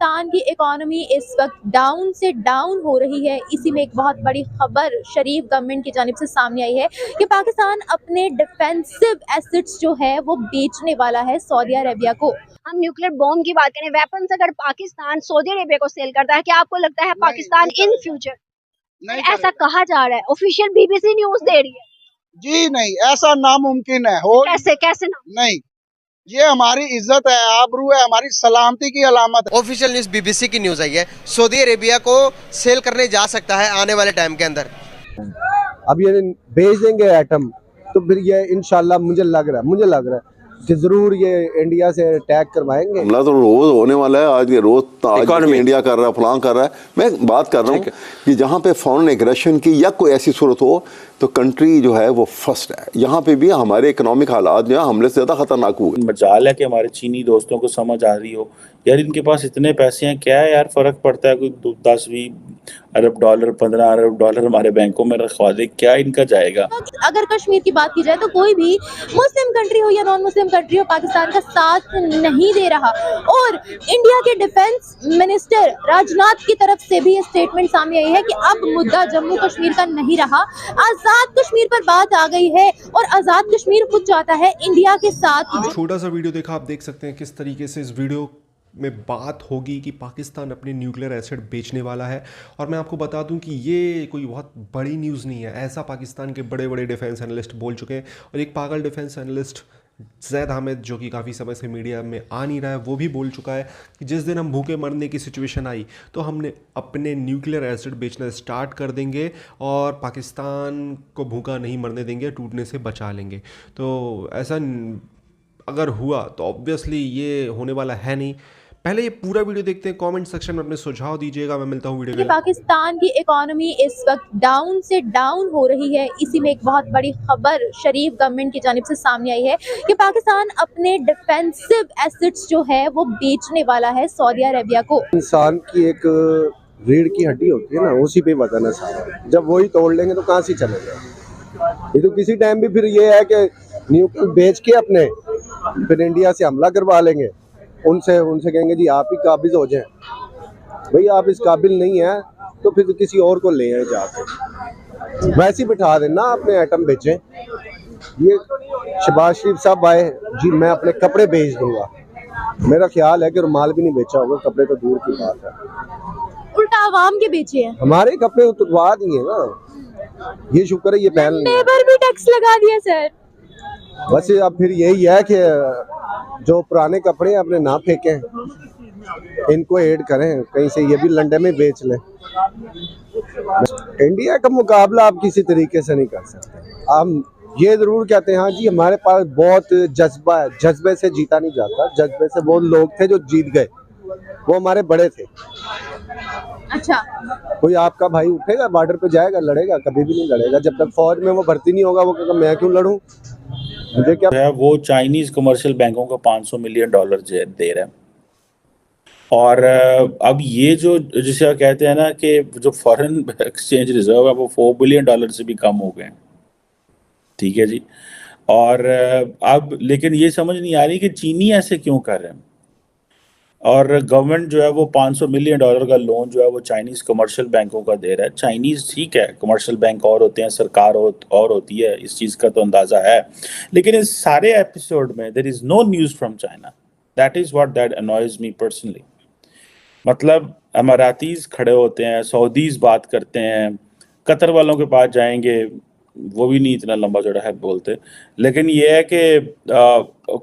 पाकिस्तान की इकोनॉमी इस वक्त डाउन से डाउन हो रही है। इसी में एक बहुत बड़ी खबर शरीफ गवर्नमेंट की जानिब से सामने आई है कि पाकिस्तान अपने डिफेंसिव एसेट्स जो है वो बेचने वाला है सऊदी अरेबिया को। हम न्यूक्लियर बॉम्ब की बात करें, वेपन्स अगर पाकिस्तान सऊदी अरेबिया को सेल करता है, क्या आपको लगता है पाकिस्तान इन फ्यूचर ऐसा कहा जा रहा है, ऑफिशियल बीबीसी न्यूज दे रही है? जी नहीं, ऐसा नामुमकिन है। हो कैसे ना? नहीं, ये हमारी इज्जत है, आबरू है, हमारी सलामती की अलामत है। ऑफिशियल न्यूज बीबीसी की न्यूज आई है, सऊदी अरेबिया को सेल करने जा सकता है आने वाले टाइम के अंदर। अब ये भेज देंगे एटम, तो फिर ये इंशाल्लाह मुझे लग रहा है कि जरूर ये इंडिया से अटैक करवाएंगे। हमला तो रोज होने वाला है। आज इंडिया कर रहा है, फलां कर रहा है। मैं बात कर रहा हूँ कि जहाँ पे फॉरेन एग्रेशन की या कोई ऐसी सूरत हो तो कंट्री जो है वो फर्स्ट है। यहाँ पे भी हमारे इकोनॉमिक हालात जो है हमले से ज्यादा खतरनाक हुए। मजाल है कि हमारे चीनी दोस्तों को समझ आ रही हो यार, इनके पास इतने पैसे हैं, क्या है यार, फर्क पड़ता है कोई 10-20 अरब डॉलर 15 अरब डॉलर हमारे बैंकों में रखवा दे, क्या इनका जाएगा। अगर कश्मीर की बात की जाए तो कोई भी मुस्लिम कंट्री हो या नॉन मुस्लिम कंट्री हो पाकिस्तान का साथ नहीं दे रहा। और इंडिया के डिफेंस मिनिस्टर राजनाथ की तरफ से भी ये स्टेटमेंट सामने आई है कि अब मुद्दा जम्मू कश्मीर का नहीं रहा, आजाद कश्मीर पर बात आ गई है और आजाद कश्मीर खुद चाहता है इंडिया के साथ। छोटा सा वीडियो देखा, आप देख सकते हैं किस तरीके से इस वीडियो में बात होगी कि पाकिस्तान अपने न्यूक्लियर एसिड बेचने वाला है। और मैं आपको बता दूं कि ये कोई बहुत बड़ी न्यूज़ नहीं है, ऐसा पाकिस्तान के बड़े बड़े डिफेंस एनालिस्ट बोल चुके हैं। और एक पागल डिफेंस एनालिस्ट ज़ैद हामिद, जो कि काफ़ी समय से मीडिया में आ नहीं रहा है, वो भी बोल चुका है कि जिस दिन हम भूखे मरने की सिचुएशन आई तो हमने अपने न्यूक्लियर एसिड बेचना स्टार्ट कर देंगे और पाकिस्तान को भूखा नहीं मरने देंगे, टूटने से बचा लेंगे। तो ऐसा अगर हुआ तो ऑब्वियसली ये होने वाला है नहीं। पहले ये पूरा वीडियो देखते हैं, कमेंट सेक्शन में अपने सुझाव दीजिएगा। मैं मिलता हूँ वीडियो में। पाकिस्तान की इकोनॉमी इस वक्त डाउन से डाउन हो रही है। इसी में एक बहुत बड़ी खबर शरीफ गवर्नमेंट की जानिब से सामने आई है कि पाकिस्तान अपने डिफेंसिव एसेट्स जो है वो बेचने वाला है सऊदी अरेबिया को। इंसान की एक रीढ़ की हड्डी होती है ना, उसी पे वजन है सारा। जब वही तोड़ लेंगे तो कहाँ से चलेगा। ये तो किसी टाइम भी फिर ये है कि न्यूक्लियर बेच के अपने फिर इंडिया से हमला करवा लेंगे। उनसे कहेंगे जी आप ही काबिज हो जाएं। भाई आप इस काबिल नहीं है तो फिर तो किसी और को ले आए जाके, वैसे ही बिठा देना अपने एटम बेचें। ये शहबाज शरीफ साहब आए जी मैं अपने कपड़े बेच दूंगा, मेरा ख्याल है कि रुमाल भी नहीं बेचा होगा, कपड़े तो दूर की बात है। उल्टा आवाम के बेचे हैं। हमारे कपड़े उतरवा दिए ना, ये शुक्र है ये पहन लेबर भी टैक्स लगा दिया सर। बस अब फिर यही है कि जो पुराने कपड़े अपने ना फेंकें, इनको ऐड करें कहीं से, ये भी लंडे में बेच लें। इंडिया का मुकाबला आप किसी तरीके से नहीं कर सकते। हम ये जरूर कहते हैं हाँ जी हमारे पास बहुत जज्बा है, जज्बे से जीता नहीं जाता। जज्बे से वो लोग थे जो जीत गए, वो हमारे बड़े थे। अच्छा, कोई आपका भाई उठेगा बॉर्डर पे जाएगा, लड़ेगा? कभी भी नहीं लड़ेगा। जब तक फौज में वो भर्ती नहीं होगा वो कहेगा मैं क्यों लड़ूं, मुझे क्या है। वो चाइनीज कमर्शियल बैंकों को $500 मिलियन दे रहे हैं। और अब ये जो जिसे आप कहते हैं ना कि जो फॉरेन एक्सचेंज रिजर्व है वो $4 बिलियन से भी कम हो गए। ठीक है जी। और अब लेकिन ये समझ नहीं आ रही कि चीनी ऐसे क्यों कर रहे हैं। और गवर्नमेंट जो है वो $500 मिलियन का लोन जो है वो चाइनीज़ कमर्शियल बैंकों का दे रहा है। चाइनीज़ ठीक है, कमर्शियल बैंक और होते हैं, सरकार और होती है, इस चीज़ का तो अंदाज़ा है। लेकिन इस सारे एपिसोड में there is no news from China. That is what that annoys me personally. मतलब अमारातीज़ खड़े होते हैं, सऊदीज़ बात करते हैं, कतर वालों के पास जाएंगे, वो भी नहीं इतना लंबा चौड़ा है बोलते। लेकिन ये है कि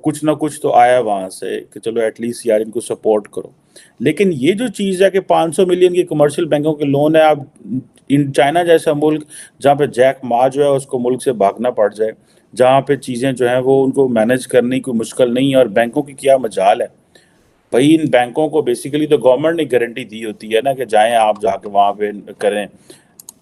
कुछ ना कुछ तो आया वहाँ से कि चलो एटलीस्ट यार इनको सपोर्ट करो। लेकिन ये जो चीज़ है कि 500 मिलियन की कमर्शियल बैंकों के लोन है, अब इन चाइना जैसा मुल्क जहाँ पे जैक मा जो है उसको मुल्क से भागना पड़ जाए, जहाँ पे चीज़ें जो हैं वो उनको मैनेज करने की मुश्किल नहीं है। और बैंकों की क्या मजाल है भाई, इन बैंकों को बेसिकली तो गवर्नमेंट ने गारंटी दी होती है ना कि जाएं आप जाके वहाँ पे करें।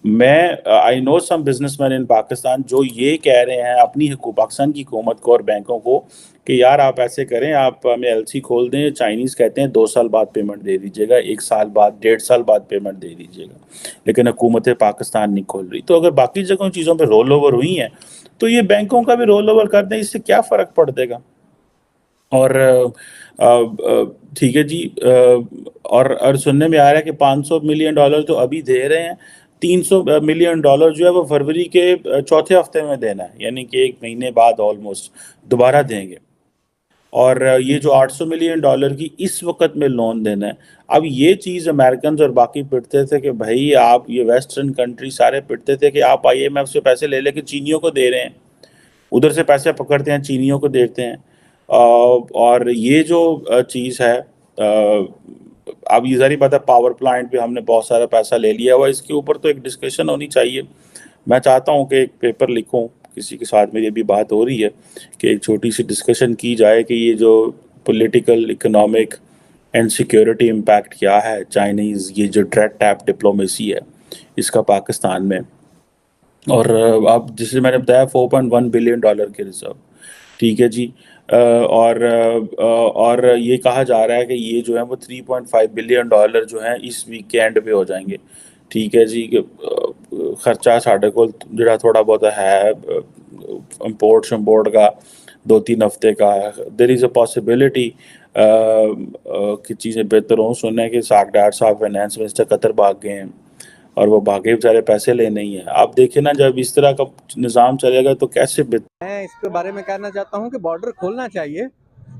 मैं आई नो सम बिजनेसमैन इन पाकिस्तान जो ये कह रहे हैं अपनी पाकिस्तान की हुकूमत को और बैंकों को कि यार आप ऐसे करें, आप हमें एलसी खोल दें। चाइनीज़ कहते हैं 2 साल बाद पेमेंट दे दीजिएगा, 1 साल बाद, 1.5 साल बाद पेमेंट दे दीजिएगा। लेकिन हुकूमत पाकिस्तान नहीं खोल रही। तो अगर बाकी जगहों चीज़ों पर रोल ओवर हुई हैं तो ये बैंकों का भी रोल ओवर कर दें, इससे क्या फ़र्क पड़ देगा। और ठीक है जी, और सुनने में आ रहा है कि $500 मिलियन तो अभी दे रहे हैं, $300 मिलियन जो है वो फरवरी के चौथे हफ्ते में देना है, यानी कि 1 महीने बाद ऑलमोस्ट दोबारा देंगे। और ये जो $800 मिलियन की इस वक्त में लोन देना है, अब ये चीज़ अमेरिकन और बाकी पिटते थे कि भाई आप, ये वेस्टर्न कंट्री सारे पिटते थे कि आप IMF से पैसे ले लेके चीनियों को दे रहे हैं, उधर से पैसे पकड़ते हैं चीनियों को देते हैं। और ये जो चीज़ है, अब ये ज़ाहिर बात है पावर प्लांट पे हमने बहुत सारा पैसा ले लिया हुआ, इसके ऊपर तो एक डिस्कशन होनी चाहिए। मैं चाहता हूँ कि एक पेपर लिखूँ, किसी के साथ मेरी अभी बात हो रही है कि एक छोटी सी डिस्कशन की जाए कि ये जो political, economic and security impact क्या है चाइनीज़, ये जो ड्रेड टैप डिप्लोमेसी है इसका पाकिस्तान में। और अब जैसे मैंने बताया $4.1 बिलियन के रिजर्व, ठीक है जी। और ये कहा जा रहा है कि ये जो है वो $3.5 बिलियन जो हैं इस वीकेंड पे हो जाएंगे, ठीक है जी। कि खर्चा साढ़े को जरा थोड़ा बहुत है इंपोर्ट शम्पोर्ट का 2-3 हफ्ते का, देयर इज़ अ पॉसिबिलिटी कि चीज़ें बेहतर हों। सुनने है कि सागडार साहब फाइनेंस मिनिस्टर कतर भाग गए हैं और वो भागे बेचारे पैसे लेने ही हैं। आप देखें ना, जब इस तरह का निज़ाम चलेगा तो कैसे मैं इसके बारे में कहना चाहता हूँ कि बॉर्डर खोलना चाहिए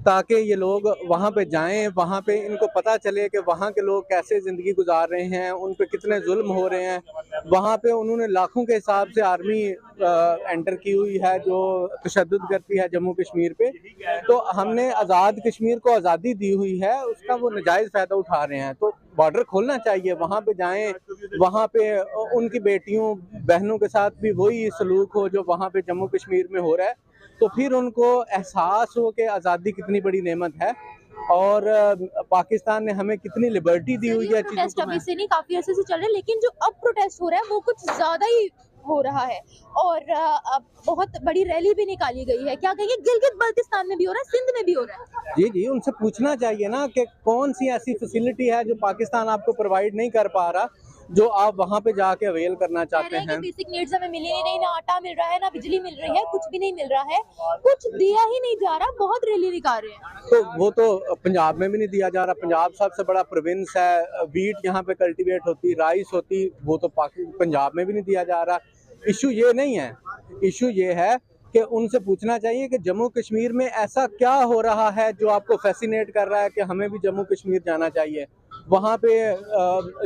ताकि ये लोग वहाँ पे जाएं, वहाँ पे इनको पता चले कि वहाँ के लोग कैसे ज़िंदगी गुजार रहे हैं, उन पे कितने जुल्म हो रहे हैं। वहाँ पे उन्होंने लाखों के हिसाब से आर्मी एंटर की हुई है जो तशद्दुद करती है जम्मू कश्मीर पे। तो हमने आज़ाद कश्मीर को आज़ादी दी हुई है, उसका वो नाजायज़ फ़ायदा उठा रहे हैं। तो बॉर्डर खोलना चाहिए, वहाँ पे जाएं, वहाँ पे उनकी बेटियों बहनों के साथ भी वही सलूक हो जो वहाँ पे जम्मू कश्मीर में हो रहा है। तो फिर उनको एहसास हो कि आज़ादी कितनी बड़ी नेमत है और पाकिस्तान ने हमें कितनी लिबर्टी दी हुई है। प्रोटेस्ट अभी से नहीं, काफी अर्से से चल रहे हैं, लेकिन जो अब प्रोटेस्ट हो रहा है वो कुछ ज्यादा ही हो रहा है और अब बहुत बड़ी रैली भी निकाली गई है। क्या कहेंगे, गिलगित बल्तिस्तान में भी हो रहा है, सिंध में भी हो रहा है। जी जी, उनसे पूछना चाहिए ना कि कौन सी ऐसी फैसिलिटी है जो पाकिस्तान आपको प्रोवाइड नहीं कर पा रहा जो आप वहाँ पे जाके अवेल करना चाहते हैं। बेसिक नीड्स हमें मिली ही नहीं, ना आटा मिल रहा है, ना बिजली मिल रही है, कुछ भी नहीं मिल रहा है, कुछ दिया ही नहीं जा रहा। बहुत रैली निकाल रहे हैं। तो वो तो पंजाब में भी नहीं दिया जा रहा। पंजाब सबसे बड़ा प्रोविंस है, वीट यहाँ पे कल्टीवेट होती, राइस होती, वो तो पंजाब में भी नहीं दिया जा रहा। इशू ये नहीं है, इशू ये है कि उनसे पूछना चाहिए कि जम्मू कश्मीर में ऐसा क्या हो रहा है जो आपको फैसिनेट कर रहा है कि हमें भी जम्मू कश्मीर जाना चाहिए। वहाँ पे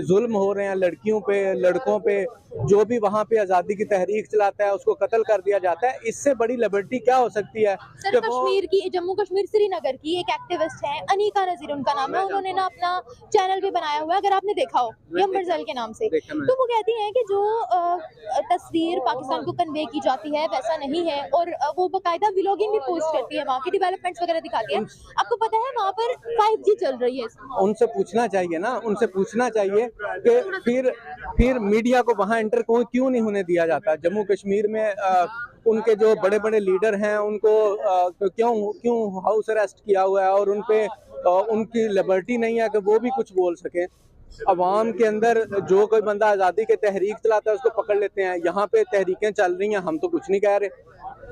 जुल्म हो रहे हैं लड़कियों पे, लड़कों पे, जो भी वहाँ पे आज़ादी की तहरीक चलाता है उसको कत्ल कर दिया जाता है। इससे बड़ी लिबर्टी क्या हो सकती है? सर, कश्मीर की, जम्मू कश्मीर श्रीनगर की एक एक्टिविस्ट है, अनीका नजीर उनका नाम है, उन्होंने ना अपना चैनल भी बनाया हुआ है, अगर आपने देखा हो, यमर जल के नाम से। तो वो कहती हैं कि जो तस्वीर पाकिस्तान को कन्वे की जाती है वैसा नहीं है, और वो बाकायदा व्लॉगिंग भी पोस्ट करती है, वहाँ की डेवलपमेंट्स वगैरह दिखाती है। आपको पता है वहाँ पर 5G चल रही है। उनसे पूछना चाहिए ना, उनसे पूछना चाहिए कि फिर मीडिया को वहाँ एंटर क्यों नहीं होने दिया जाता। जम्मू कश्मीर में उनके जो बड़े बड़े लीडर हैं उनको क्यों हाउस अरेस्ट किया हुआ है और उन पे उनकी लिबर्टी नहीं है कि वो भी कुछ बोल सके। अवाम के अंदर जो कोई बंदा आज़ादी के तहरीक चलाता है उसको पकड़ लेते हैं। यहाँ पे तहरीकें चल रही हैं, हम तो कुछ नहीं कह रहे,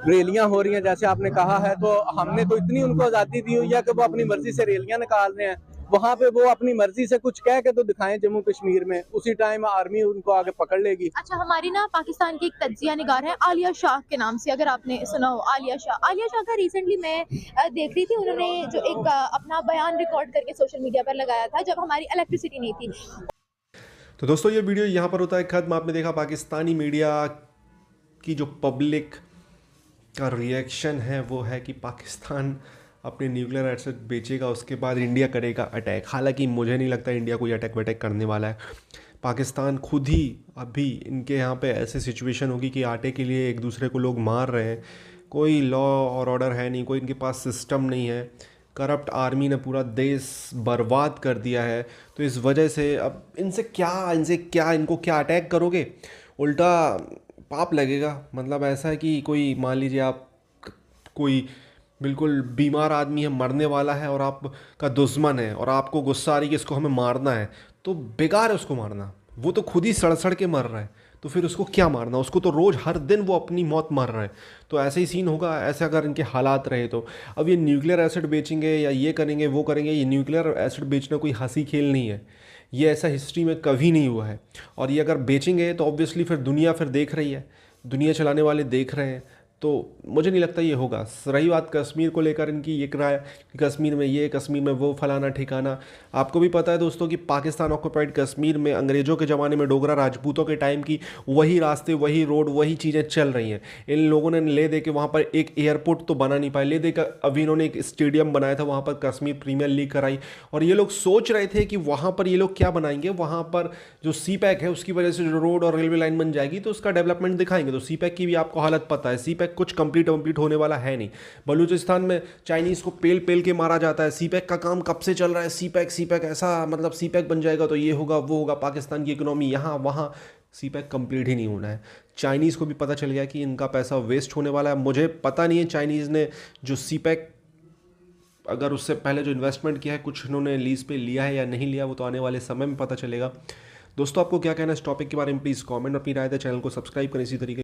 रैलियां हो रही हैं जैसे आपने कहा है, तो हमने तो इतनी उनको आज़ादी दी हुई है कि वो अपनी मर्जी से रैलियां निकाल रहे हैं। वहाँ पे वो अपनी मर्जी से कुछ कह के तो दिखाएं जम्मू कश्मीर में, उसी टाइम आर्मी उनको आगे पकड़ लेगी। अच्छा, हमारी ना पाकिस्तान की एक तज्जिया निगार है आलिया शाह के नाम से, अगर आपने सुना हो आलिया शाह का रिसेंटली मैं देख रही थी, उन्होंने जो एक अपना बयान रिकॉर्ड करके सोशल मीडिया पर लगाया था जब हमारी इलेक्ट्रिसिटी नहीं थी। तो दोस्तों ये वीडियो यहाँ पर होता है खत्म। आपने देखा पाकिस्तानी मीडिया की जो पब्लिक का रिएक्शन है वो है कि पाकिस्तान अपने न्यूक्लियर एसेट बेचेगा, उसके बाद इंडिया करेगा अटैक। हालांकि मुझे नहीं लगता इंडिया कोई अटैक वटैक करने वाला है। पाकिस्तान खुद ही अभी इनके यहाँ पे ऐसे सिचुएशन होगी कि आटे के लिए एक दूसरे को लोग मार रहे हैं, कोई लॉ और ऑर्डर है नहीं, कोई इनके पास सिस्टम नहीं है, करप्ट आर्मी ने पूरा देश बर्बाद कर दिया है। तो इस वजह से अब इनको क्या अटैक करोगे, उल्टा पाप लगेगा। मतलब ऐसा है कि कोई मान लीजिए आप कोई बिल्कुल बीमार आदमी है, मरने वाला है, और आपका दुश्मन है और आपको गुस्सा आ रही है कि इसको हमें मारना है, तो बेकार है उसको मारना, वो तो खुद ही सड़ के मर रहा है। तो फिर उसको क्या मारना, उसको तो रोज़ हर दिन वो अपनी मौत मार रहा है। तो ऐसे ही सीन होगा, ऐसे अगर इनके हालात रहे तो। अब ये न्यूक्लियर एसिड बेचेंगे या ये करेंगे वो करेंगे, ये न्यूक्लियर एसिड बेचना कोई हंसी खेल नहीं है, ये ऐसा हिस्ट्री में कभी नहीं हुआ है। और ये अगर बेचेंगे तो ऑब्वियसली फिर दुनिया फिर देख रही है, दुनिया चलाने वाले देख रहे हैं, तो मुझे नहीं लगता ये होगा। रही बात कश्मीर को लेकर इनकी, ये कराया कि कश्मीर में ये, कश्मीर में वो, फलाना ठिकाना। आपको भी पता है दोस्तों कि पाकिस्तान ऑक्युपाइड कश्मीर में अंग्रेज़ों के ज़माने में डोगरा राजपूतों के टाइम की वही रास्ते, वही रोड, वही चीज़ें चल रही हैं। इन लोगों ने ले दे के वहाँ पर एक एयरपोर्ट तो बना नहीं पाए, ले दे कर अभी इन्होंने एक स्टेडियम बनाया था, वहाँ पर कश्मीर प्रीमियर लीग कराई। और ये लोग सोच रहे थे कि वहाँ पर ये लोग क्या बनाएंगे, वहाँ पर जो CPEC है उसकी वजह से जो रोड और रेलवे लाइन बन जाएगी तो उसका डेवलपमेंट दिखाएंगे। तो CPEC की भी आपको हालत पता है, CPEC कुछ कंप्लीट होने वाला है नहीं। बलूचिस्तान में चाइनीज़ को पेल पेल के मारा जाता है। CPEC का काम कब से चल रहा है, CPEC ऐसा, मतलब CPEC बन जाएगा तो ये होगा वो होगा, पाकिस्तान की इकोनॉमी यहाँ वहाँ। CPEC कंप्लीट ही नहीं होना है। चाइनीज़ को भी पता चल गया कि इनका पैसा वेस्ट होने वाला है। मुझे पता नहीं है चाइनीज़ ने जो CPEC अगर उससे पहले जो इन्वेस्टमेंट किया है, कुछ इन्होंने लीज पे लिया है या नहीं लिया, वो तो आने वाले समय में पता चलेगा। दोस्तों आपको क्या कहना है इस टॉपिक के बारे में, प्लीज़ कमेंट, अपनी राय दें, चैनल को सब्सक्राइब करें इसी तरीके